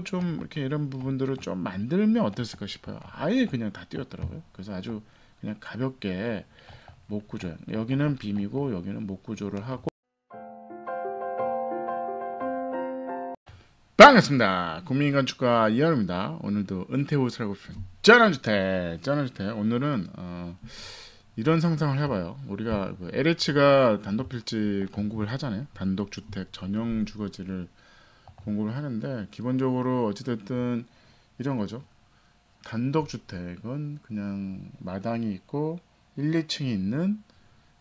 좀 이렇게 이런 부분들을 좀 만들면 어땠을까 싶어요. 아예 그냥 다 띄웠더라고요. 그래서 아주 그냥 가볍게 목 구조, 여기는 빔이고 여기는 목 구조를 하고. 반갑습니다. 국민건축가 이현우입니다. 오늘도 은퇴 후 살고 싶은 쩌는주택. 오늘은 이런 상상을 해봐요. 우리가 그 LH가 단독 필지 공급을 하잖아요. 단독 주택 전용 주거지를 공급을 하는데, 기본적으로 어찌됐든 이런 거죠. 단독 주택은 그냥 마당이 있고 1, 2층이 있는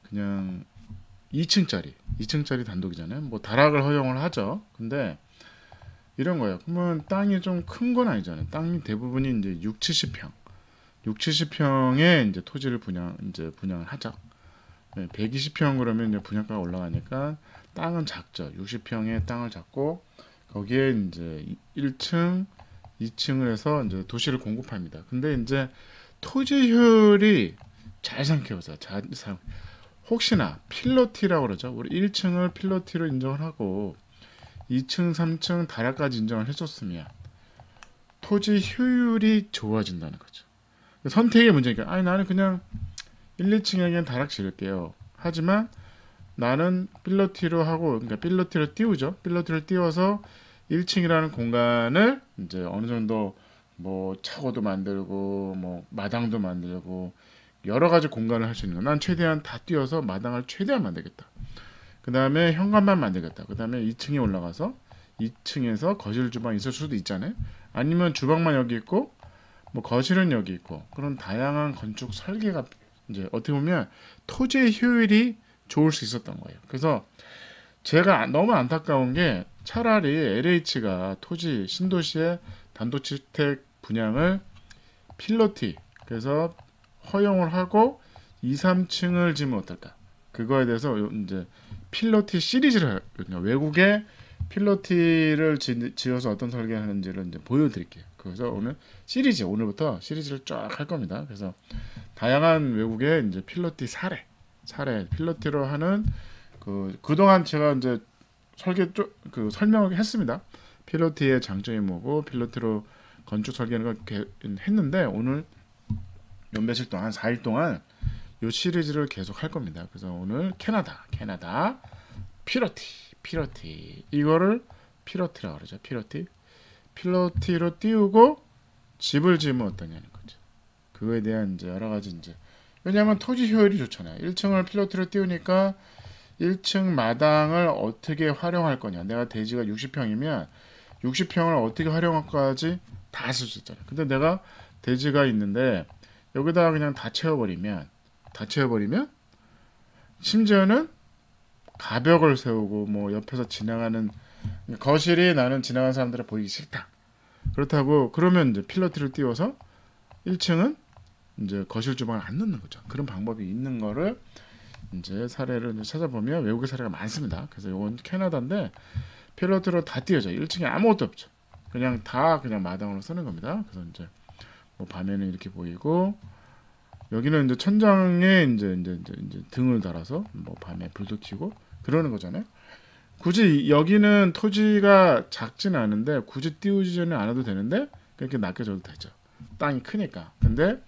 그냥 2층짜리 단독이잖아요. 뭐 다락을 허용을 하죠. 근데 이런 거예요. 그러면 땅이 좀 큰 건 아니잖아요. 땅이 대부분이 이제 6, 70평. 6, 70평의 이제 토지를 분양을 하죠. 120평 그러면 이제 분양가가 올라가니까 땅은 작죠. 60평의 땅을 잡고 거기에 이제 1층, 2층을 해서 이제 도시를 공급합니다. 근데 이제 토지 효율이 잘 생각해보세요. 혹시나 필로티라고 그러죠. 우리 1층을 필로티로 인정을 하고 2층, 3층 다락까지 인정을 했었으면 토지 효율이 좋아진다는 거죠. 선택의 문제니까, 아니 나는 그냥 1, 2층에 그냥 다락 지을게요. 하지만 나는 필로티로 하고, 그러니까 필로티로 띄우죠. 필로티를 띄워서 1층이라는 공간을 이제 어느 정도 뭐 차고도 만들고 뭐 마당도 만들고 여러 가지 공간을 할 수 있는 거. 난 최대한 다 띄워서 마당을 최대한 만들겠다. 그 다음에 현관만 만들겠다. 그 다음에 2층에 올라가서 2층에서 거실 주방 있을 수도 있잖아요. 아니면 주방만 여기 있고 뭐 거실은 여기 있고, 그런 다양한 건축 설계가 이제 어떻게 보면 토지의 효율이 좋을 수 있었던 거예요. 그래서 제가 너무 안타까운 게, 차라리 LH가 토지 신도시의 단독주택 분양을 필로티, 그래서 허용을 하고 2, 3층을 지으면 어떨까? 그거에 대해서 이제 필로티 시리즈를 하거든요. 외국에 필로티를 지어서 어떤 설계하는지를 이제 보여드릴게요. 그래서 오늘부터 시리즈를 쫙 할 겁니다. 그래서 다양한 외국의 이제 필로티 사례 필로티로 하는 그동안 제가 이제 설명을 했습니다. 필로티의 장점이 뭐고 필로티로 건축 설계를 했는데, 오늘 며칠 동안 4일 동안 이 시리즈를 계속 할 겁니다. 그래서 오늘 캐나다 필로티 이거를 필로티라고 그러죠. 필로티로 띄우고 집을 지으면 어떠냐는 거죠. 그거에 대한 이제 여러 가지 이제, 왜냐하면 토지 효율이 좋잖아요. 1층을 필로티로 띄우니까 1층 마당을 어떻게 활용할 거냐. 내가 대지가 60평이면 60평을 어떻게 활용할까지 다 쓸 수 있잖아요. 근데 내가 대지가 있는데 여기다가 그냥 다 채워버리면 심지어는 가벽을 세우고 뭐 옆에서 지나가는 거실이 나는 지나가는 사람들을 보이기 싫다. 그렇다고 그러면 이제 필로티를 띄워서 1층은 이제 거실 주방을 안 넣는 거죠. 그런 방법이 있는 거를 이제 사례를 이제 찾아보면 외국의 사례가 많습니다. 그래서 이건 캐나다인데 필로티로 다 띄워져. 1층에 아무것도 없죠. 그냥 마당으로 쓰는 겁니다. 그래서 이제 뭐 밤에는 이렇게 보이고, 여기는 이제 천장에 이제 등을 달아서 뭐 밤에 불도 켜고 그러는 거잖아요. 굳이 여기는 토지가 작지는 않은데 굳이 띄우지는 않아도 되는데 그렇게 낮게 줘도 되죠. 땅이 크니까. 근데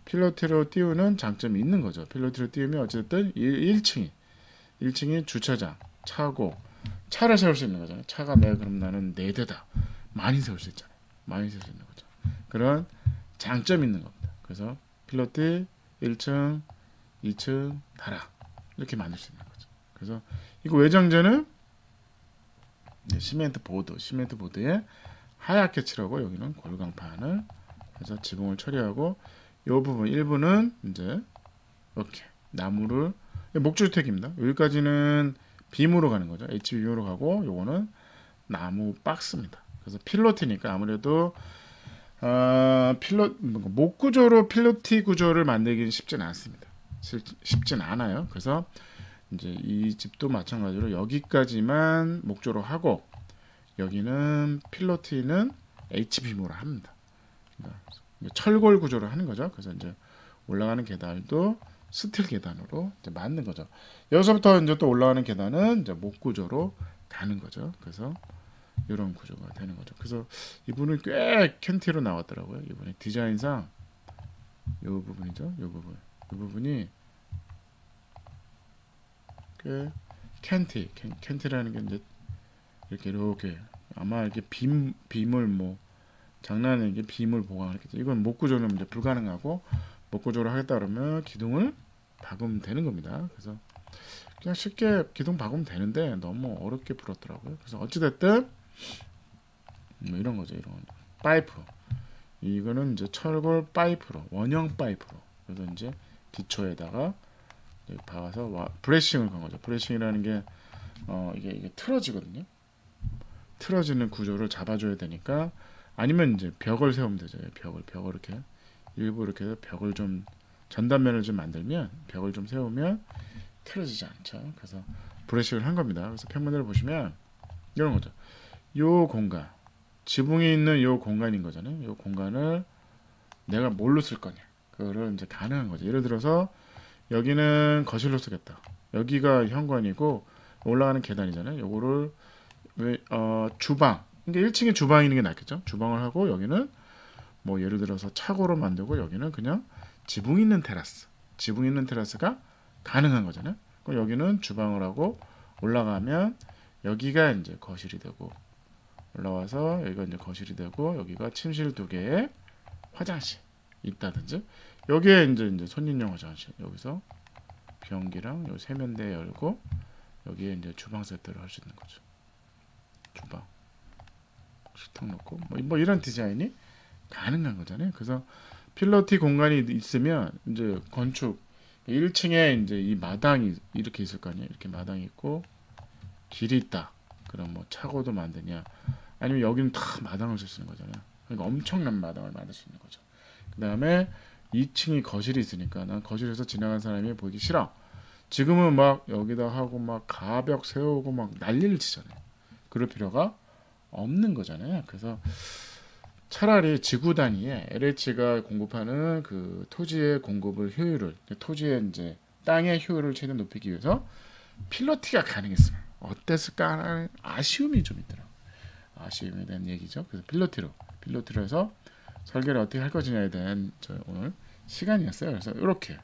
필로티로 띄우는 장점이 있는 거죠. 필로티로 띄우면 어쨌든 1층이 주차장, 차고, 차를 세울 수 있는 거잖아요. 차가 그럼 나는 4대다. 많이 세울 수 있잖아요. 많이 세울 수 있는 거죠. 그런 장점이 있는 겁니다. 그래서 필로티 1층, 2층, 다락 이렇게 만들 수 있는 거죠. 그래서 이거 외장재는 시멘트 보드에 하얗게 칠하고, 여기는 골강판을 해서 지붕을 처리하고, 이 부분 일부는 이제 이렇게 나무를, 목주택입니다. 여기까지는 빔으로 가는 거죠. HB빔으로 가고, 요거는 나무 박스입니다. 그래서 필로티니까 아무래도 목 구조로 필로티 구조를 만들기는 쉽진 않습니다. 쉽진 않아요. 그래서 이제 이 집도 마찬가지로 여기까지만 목조로 하고, 여기는 필로티는 HB빔으로 합니다. 철골 구조로 하는 거죠. 그래서 이제 올라가는 계단도 스틸 계단으로 이제 만든 거죠. 여기서부터 이제 또 올라가는 계단은 이제 목 구조로 가는 거죠. 그래서 이런 구조가 되는 거죠. 그래서 이분은 꽤 캔티로 나왔더라고요. 이분의 디자인상 이 부분이죠. 이 부분이 꽤 캔티라는 게 이제 이렇게 아마 이렇게 빔을 뭐 장난에 이게 빔을 보강하겠죠. 이건 목 구조는 이제 불가능하고 목 구조를 하겠다 그러면 기둥을 박으면 되는 겁니다. 그래서 그냥 쉽게 기둥 박으면 되는데 너무 어렵게 풀었더라고요. 그래서 어찌됐든 뭐 이런 거죠. 이런 파이프. 이거는 이제 철골 파이프로 원형 파이프로. 그래서 이제 기초에다가 박아서 브레싱을 간 거죠. 브레싱이라는 게 이게 틀어지거든요. 틀어지는 구조를 잡아줘야 되니까 아니면 이제 벽을 세우면 되죠. 벽을 이렇게 일부 이렇게 해서 벽을 좀 전단면을 좀 만들면 벽을 좀 세우면 틀어지지 않죠. 그래서 브레싱을 한 겁니다. 그래서 평면을 보시면 이런 거죠. 요 공간 지붕이 있는 요 공간인 거잖아요. 요 공간을 내가 뭘로 쓸 거냐 그거를 이제 가능한 거죠. 예를 들어서 여기는 거실로 쓰겠다. 여기가 현관이고 올라가는 계단이잖아요. 요거를 주방. 그러니까 1층에 주방이 있는 게 낫겠죠. 주방을 하고 여기는 뭐 예를 들어서 차고로 만들고 여기는 그냥 지붕 있는 테라스. 지붕 있는 테라스가 가능한 거잖아요. 그럼 여기는 주방을 하고 올라가면 여기가 이제 거실이 되고 올라와서 여기가 이제 거실이 되고 여기가 침실 2개에 화장실 있다든지 여기에 이제 손님용 화장실 여기서 변기랑 요 세면대 열고 여기에 이제 주방 세트를 할 수 있는 거죠. 주방 식탁 놓고 뭐 이런 디자인이 가능한 거잖아요. 그래서 필러티 공간이 있으면 이제 건축 1층에 이제 이 마당이 이렇게 있을 거 아니에요. 이렇게 마당이 있고 길이 있다. 그럼 뭐 차고도 만드냐? 아니면 여기는 다 마당을 쓸 수 있는 거잖아요. 그러니까 엄청난 마당을 만들 수 있는 거죠. 그 다음에 2층이 거실이 있으니까 난 거실에서 지나가는 사람이 보기 싫어. 지금은 막 여기다 하고 막 가벽 세우고 막 난리를 치잖아요. 그럴 필요가 없는 거잖아요. 그래서 차라리 지구 단위에 LH가 공급하는 그 토지의 공급을 효율을 토지의 이제 땅의 효율을 최대한 높이기 위해서 필러티가 가능했으면 어땠을까 하는 아쉬움이 좀 있더라고요. 아쉬움에 대한 얘기죠. 그래서 필러티로 해서 설계를 어떻게 할 것이냐에 대한 오늘 시간이었어요. 그래서 이렇게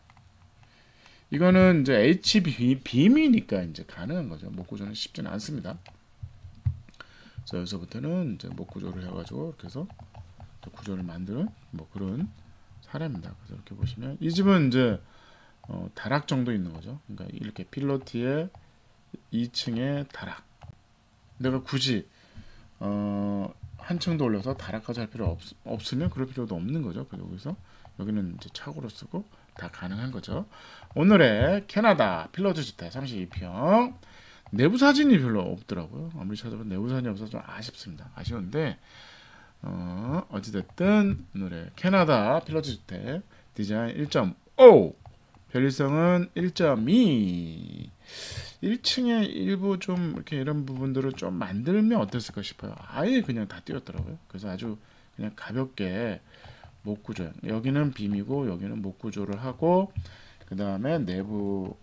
이거는 이제 HB임이니까 이제 가능한 거죠. 목 구조는 쉽지는 않습니다. 그래서 여기서부터는 이제 목 구조를 해가지고 이렇게 해서 구조를 만드는 뭐 그런 사례입니다. 그래서 이렇게 보시면 이 집은 이제 다락 정도 있는 거죠. 그러니까 이렇게 필러티의 2층에 다락. 내가 굳이 한 층도 올려서 다락까지 할 필요 없으면 그럴 필요도 없는 거죠. 그래서 여기서 여기는 이제 차고로 쓰고 다 가능한 거죠. 오늘의 캐나다 필러티 주택 32평 내부 사진이 별로 없더라고요. 아무리 찾아봐도 내부 사진이 없어서 좀 아쉽습니다. 아쉬운데 어찌됐든 오늘의 캐나다 필러티 주택 디자인 1.5 편리성은 1.2 1층에 일부 좀 이렇게 이런 부분들을 좀 만들면 어땠을까 싶어요. 아예 그냥 다 띄웠더라고요. 그래서 아주 그냥 가볍게 목 구조 여기는 빔이고 여기는 목 구조를 하고 그 다음에 내부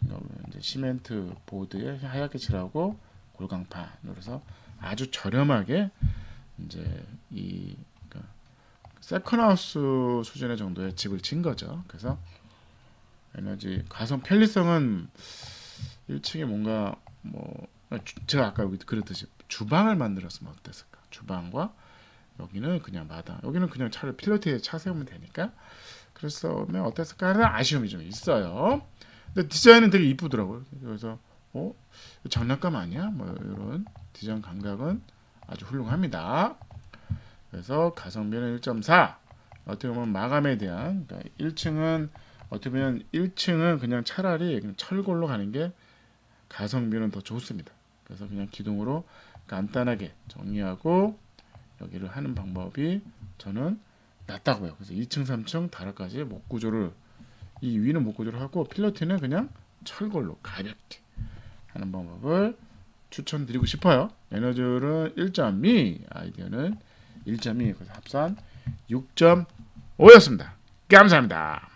이제 시멘트 보드에 하얗게 칠하고 골강판으로 해서 아주 저렴하게 이제 이 그러니까 세컨하우스 수준의 정도의 집을 진 거죠. 그래서 에너지 가성 편리성은 1층에 뭔가 뭐 제가 아까 그랬듯이 주방을 만들었으면 어땠을까? 주방과 여기는 그냥 마당, 여기는 그냥 차를 필러티에 차 세우면 되니까 그랬으면 어땠을까 하는 아쉬움이 좀 있어요. 근데 디자인은 되게 이쁘더라고요. 그래서 장난감 아니야? 뭐 이런 디자인 감각은 아주 훌륭합니다. 그래서 가성비는 1.4. 어떻게 보면 마감에 대한 그러니까 1층은 어떻게 보면 1층은 그냥 차라리 그냥 철골로 가는 게 가성비는 더 좋습니다. 그래서 그냥 기둥으로 간단하게 정리하고 여기를 하는 방법이 저는 낫다고요. 그래서 2층, 3층 다락까지 목 구조를 이 위는 목 구조를 하고 필러티는 그냥 철골로 가볍게 하는 방법을 추천드리고 싶어요. 에너지는 1.2, 아이디어는 1.2, 그래서 합산 6.5였습니다. 감사합니다.